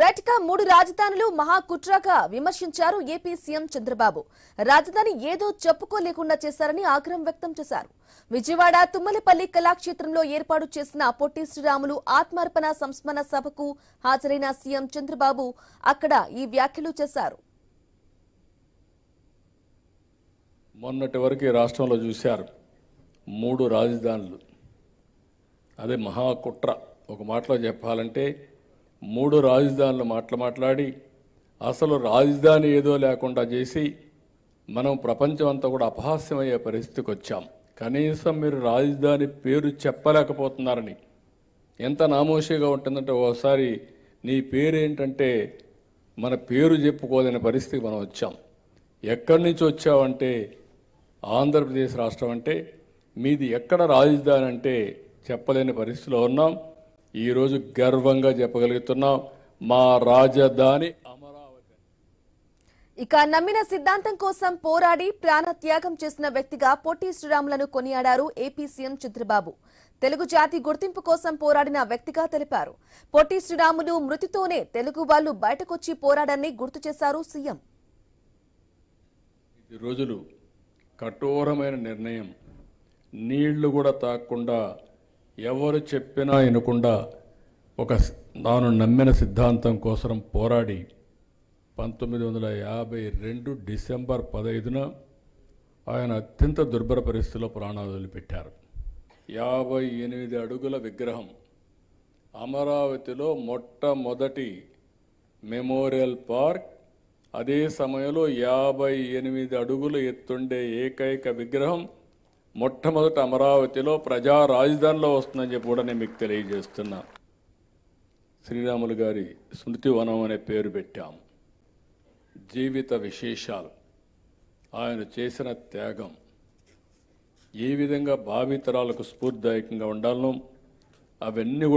రైట్గా 3 రాజధానులు మహాకుట్రగా విమర్శించారు AP CM Chandrababu. రాజధాని ఏదో చెప్పుకోలేకుండా చేశారని ఆగ్రహం వ్యక్తం చేశారు. విజయవాడ తుమ్మలపల్లి కళాక్షేత్రంలో ఏర్పాటు చేసిన పొట్టి శ్రీరాములు ఆత్మార్పణ సంస్మరణ సభకు హాజరైన సీఎం చంద్రబాబు అక్కడ ఈ వ్యాఖ్యలు చేశారు. మొన్నటి వరకు రాష్ట్రంలో చూశారు 3 రాజధానులు. అదే మహాకుట్ర. ఒక మాటలో చెప్పాలంటే 3 రాజధానులు మాట్లాడి అసలు రాజధాని ఏదో లేకుండా చేసి మనం ప్రపంచం అంతా కూడా అపహాస్యమయ్యే పరిస్థితికి వచ్చాం. కనీసం మీరు రాజధాని పేరు చెప్పలేకపోతున్నారని ఎంత నామోషిగా ఉంటుందంటే ఓసారి నీ పేరు ఏంటంటే మన పేరు చెప్పుకోలేని పరిస్థితికి మనం వచ్చాం. ఎక్కడి నుంచి వచ్చావంటే ఆంధ్రప్రదేశ్ రాష్ట్రం అంటే మీది ఎక్కడ రాజధాని అంటే చెప్పలేని పరిస్థితిలో ఉన్నాం. ఈరోజు గర్వంగా చెప్పగలుగుతున్నాం మా రాజధాని అమరావతి. ఇక నమ్మిన సిద్ధాంతం కోసం పోరాడి ప్రాణత్యాగం చేసిన వ్యక్తిగా పొట్టి శ్రీరాములను కొనియాడారు ఏపీ సీఎం చంద్రబాబు. తెలుగు జాతి గుర్తింపు కోసం పోరాడిన వ్యక్తిగా తెలిపారు. పొట్టి శ్రీరాములు మృతితోనే తెలుగు వాళ్లు బయటకొచ్చి పోరాడాన్ని గుర్తు చేశారు సీఎం. ఈ రోజులు కఠోరమైన నిర్ణయం. నీళ్లు కూడా తాకుండా ఎవరు చెప్పినా వినకుండా తాను నమ్మిన సిద్ధాంతం కోసం పోరాడి 1952 డిసెంబర్ 15న ఆయన అత్యంత దుర్భర పరిస్థితిలో ప్రాణాలు వదిలిపెట్టారు. 58 అడుగుల విగ్రహం అమరావతిలో మొట్టమొదటి మెమోరియల్ పార్క్, అదే సమయంలో 58 అడుగులు ఎత్తుండే ఏకైక విగ్రహం మొట్టమొదట అమరావతిలో ప్రజా రాజధానిలో వస్తుందని చెప్పి కూడా నేను మీకు తెలియజేస్తున్నా. శ్రీరాములు గారి స్మృతి వనం అనే పేరు పెట్టాం. జీవిత విశేషాలు, ఆయన చేసిన త్యాగం ఏ విధంగా భావితరాలకు స్ఫూర్తిదాయకంగా ఉండాలనో అవన్నీ